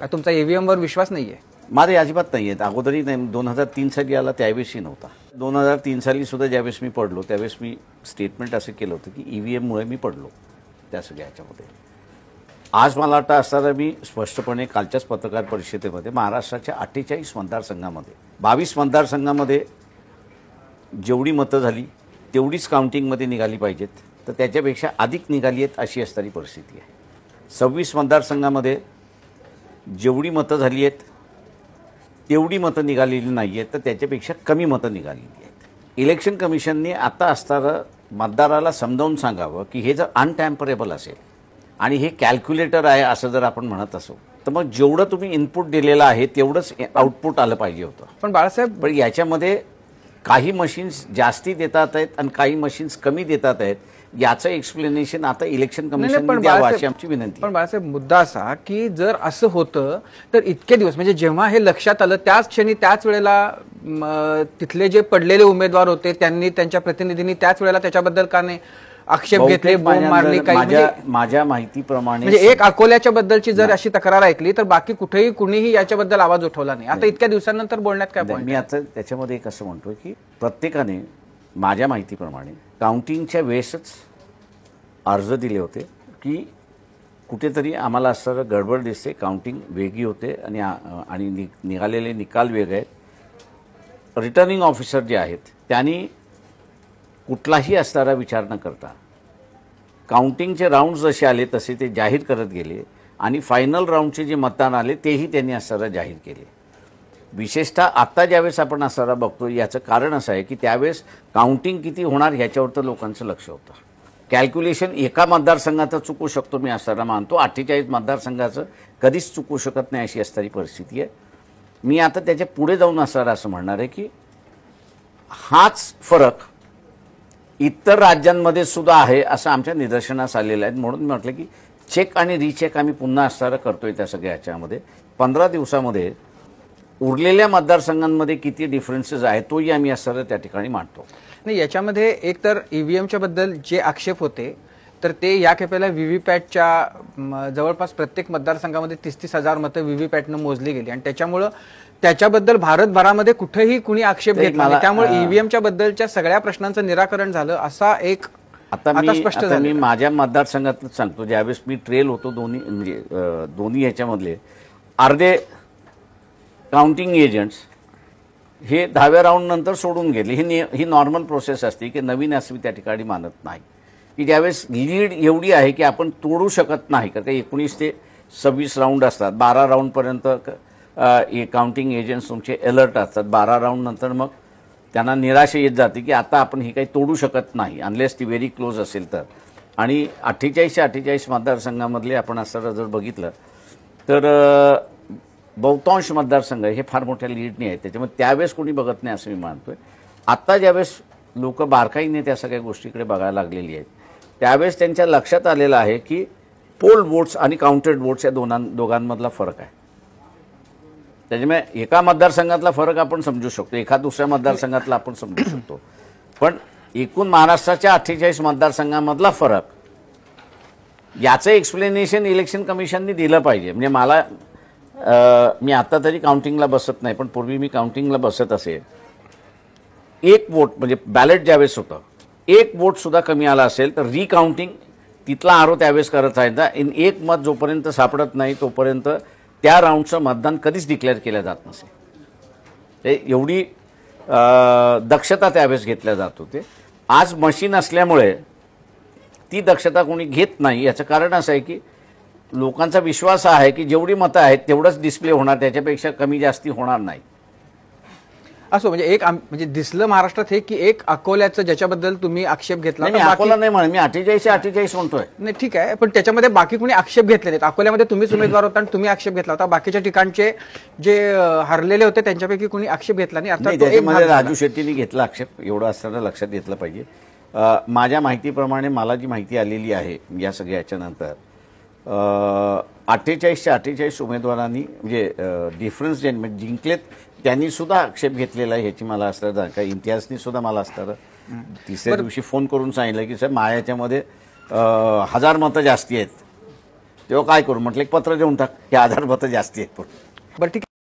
तुमचा ईव्हीएम वर विश्वास नाहीये? माझे अजिबात नाही आहेत. अगोदरही नाही. 2003 साली आला त्यावेळेसही नव्हता. 2003 साली सुद्धा ज्यावेळेस मी पडलो त्यावेळेस मी स्टेटमेंट असं केलं होतं की ईव्हीएममुळे मी पडलो त्या सगळ्या ह्याच्यामध्ये. आज मला वाटतं असताना मी स्पष्टपणे कालच्याच पत्रकार परिषदेमध्ये महाराष्ट्राच्या 48 मतदारसंघामध्ये 22 मतदारसंघामध्ये जेवढी मतं झाली तेवढीच काउंटिंगमध्ये निघाली पाहिजेत, तर त्याच्यापेक्षा अधिक निघाली आहेत अशी असणारी परिस्थिती आहे. 26 मतदारसंघामध्ये जेवढी मतं झाली आहेत तेवढी मतं निघालेली नाही आहेत, तर त्याच्यापेक्षा कमी मतं निघालेली आहेत. इलेक्शन कमिशनने आता असताना मतदाराला समजावून सांगावं की हे जर अनटॅम्परेबल असेल आणि हे कॅल्क्युलेटर आहे असं जर आपण म्हणत असो, तर मग जेवढं तुम्ही इनपुट दिलेलं आहे तेवढंच आउटपुट आलं पाहिजे होतं. पण बाळासाहेब, पण याच्यामध्ये काही मशीन्स जास्ती देतात आहेत आणि काही मशीन्स कमी देतात आहेत, याचं एक्सप्लेनेशन आता इलेक्शन कमिशनने द्यावं अशी आमची विनंती. पण बाळासाहेब, मुद्दा असा की जर असं होतं तर इतके दिवस म्हणजे जेव्हा हे लक्षात आलं त्याच क्षणी त्याच वेळेला तिथले जे पडलेले उमेदवार होते त्यांनी त्यांच्या प्रतिनिधींनी त्याच वेळेला त्याच्याबद्दल का नाही आक्षेप घेतले, बोंब मारली काही? माझ्या माहितीप्रमाणे म्हणजे एक अकोल्याच्या बद्दलची जर अशी तक्रार ऐकली तर बाकी कुठेही कुणीही याच्याबद्दल आवाज उठवला नाही. आता इतक्या दिवसांनंतर बोलण्यात काय पॉईंट? मी आता त्याच्यामध्ये एक असं म्हणतोय की प्रत्येकाने माझ्या माहितीप्रमाणे काउंटिंगच्या वेळेसच अर्ज दिले होते की कुठेतरी आम्हाला असं गडबड दिसते, काउंटिंग वेगळी होते आणि निघालेले निकाल वेगळे आहेत. रिटर्निंग ऑफिसर जे आहेत त्यांनी कुठलाही असणारा विचार न करता काउंटिंगचे राऊंड जसे आले तसे ते जाहीर करत गेले आणि फायनल राऊंडचे जे मतदान आले तेही त्यांनी असणारा जाहीर केले. विशेषतः आत्ता ज्यावेळेस आपण असणारा बघतो याचं कारण असं आहे की त्यावेळेस काउंटिंग किती होणार ह्याच्यावर तर लोकांचं लक्ष होतं. कॅल्क्युलेशन एका मतदारसंघाचं चुकू शकतो मी असणारा मानतो, 48 मतदारसंघाचं कधीच चुकू शकत नाही अशी असणारी परिस्थिती आहे. मी आता त्याच्या पुढे जाऊन असणारा असं म्हणणार आहे की हाच फरक इतर राज्यांमध्ये सुद्धा आहे असं आमच्या निदर्शनास आलेलं आहे. म्हणून मी म्हटलं की चेक आणि रिचेक आम्ही पुन्हा असणारं करतोय त्या सगळ्या ह्याच्यामध्ये. 15 दिवसामध्ये उरलेल्या मतदारसंघांमध्ये किती डिफरन्सेस आहेत तोही आम्ही असणारं त्या ठिकाणी मांडतो. नाही, याच्यामध्ये एक तर ईव्हीएमच्या बद्दल जे आक्षेप होते तर ते या खेपेला व्हीव्हीपॅटच्या जवळपास प्रत्येक मतदारसंघामध्ये 30-30 हजार मतं व्हीव्हीपॅटनं मोजली गेली आणि त्याच्याबद्दल भारतभरामध्ये कुठेही कुणी आक्षेप घेतला नाही. त्यामुळे ईव्हीएमच्या बद्दलच्या सगळ्या प्रश्नांचं निराकरण झालं असा एक आता स्पष्ट झालं. मी माझ्या मतदारसंघातच सांगतो, ज्यावेळेस मी ट्रेल होतो दोन्ही ह्याच्यामधले अर्धे काउंटिंग एजंट्स हे 10व्या राऊंड नंतर सोडून गेले. ही नॉर्मल प्रोसेस असते की नवीन असं त्या ठिकाणी मानत नाही की ज्यावेळेस लीड एवढी आहे की आपण तोडू शकत नाही. कारण 19 ते 26 राऊंड असतात, 12 राऊंडपर्यंत काउंटिंग एजंट्स तुमचे अलर्ट असतात. 12 राऊंड नंतर मग त्यांना निराशा येत जाते की आता आपण ही काही तोडू शकत नाही अनलेस ती व्हेरी क्लोज असेल तर. आणि 48 मतदारसंघामधले आपण असं जर बघितलं तर बहुतांश मतदारसंघ हे फार मोठ्या लीडने आहेत. त्याच्यामुळे त्यावेळेस कोणी बघत नाही असं मी मानतोय. आत्ता ज्यावेळेस लोक बारकाईने त्या सगळ्या गोष्टीकडे बघायला लागलेली आहेत त्यावेळेस त्यांच्या लक्षात आलेलं आहे की पोल वोट्स आणि काउंटेड वोट्स या दोघांमधला फरक आहे. त्याच्यामुळे एका मतदारसंघातला फरक आपण समजू शकतो, एका दुसऱ्या मतदारसंघातला आपण समजू शकतो, पण एकूण महाराष्ट्राच्या 48 मतदारसंघामधला फरक याचं एक्सप्लेनेशन इलेक्शन कमिशनने दिलं पाहिजे. म्हणजे मी आता तरी काउंटिंगला बसत नाही, पण पूर्वी मी काउंटिंगला बसत असेल. एक वोट म्हणजे बॅलेट ज्यावेळेस होतं एक वोट सुद्धा कमी आला असेल तर रिकाउंटिंग तिथला आरो त्यावेळेस करत आहे. एक मत जोपर्यंत सापडत नाही तोपर्यंत त्या राऊंडचं मतदान कधीच डिक्लेअर केलं जात नसे. एवढी दक्षता त्यावेळेस घेतल्या जात होते. आज मशीन असल्यामुळे ती दक्षता कोणी घेत नाही. याचं कारण असं आहे की लोकांचा विश्वास आहे की जेवढी मतं आहेत तेवढंच डिस्प्ले होणार, त्याच्यापेक्षा कमी जास्ती होणार नाही. असो म्हणजे दिसलं महाराष्ट्रात हे की एक अकोल्याचं ज्याच्याबद्दल तुम्ही आक्षेप घेतला. अकोला नाही म्हणून मी 48 म्हणतोय. नाही ठीक आहे, पण त्याच्यामध्ये बाकी कोणी आक्षेप घेतले नाहीत. अकोल्यामध्ये तुम्हीच उमेदवार होता आणि तुम्ही आक्षेप घेतला होता. बाकीच्या ठिकाणचे जे हरलेले होते त्यांच्यापैकी कोणी आक्षेप घेतला नाही. त्याच्यामध्ये राजू शेट्टींनी घेतला आक्षेप, एवढं असताना लक्षात घेतलं पाहिजे. माझ्या माहितीप्रमाणे मला जी माहिती आलेली आहे या सगळ्या याच्यानंतर 48 उमेदवारांनी म्हणजे डिफरन्स जे जिंकलेत त्यांनी सुद्धा आक्षेप घेतलेला आहे ह्याची मला असतं. काही इम्तियाजनी सुद्धा मला असतं तिसऱ्या दिवशी फोन करून सांगितलं की साहेब माझ्यामध्ये 1000 मतं जास्ती आहेत तेव्हा काय करू म्हटलं एक पत्र देऊन टाक, हे आधार मतं जास्ती आहेत. बरं ठीक आहे.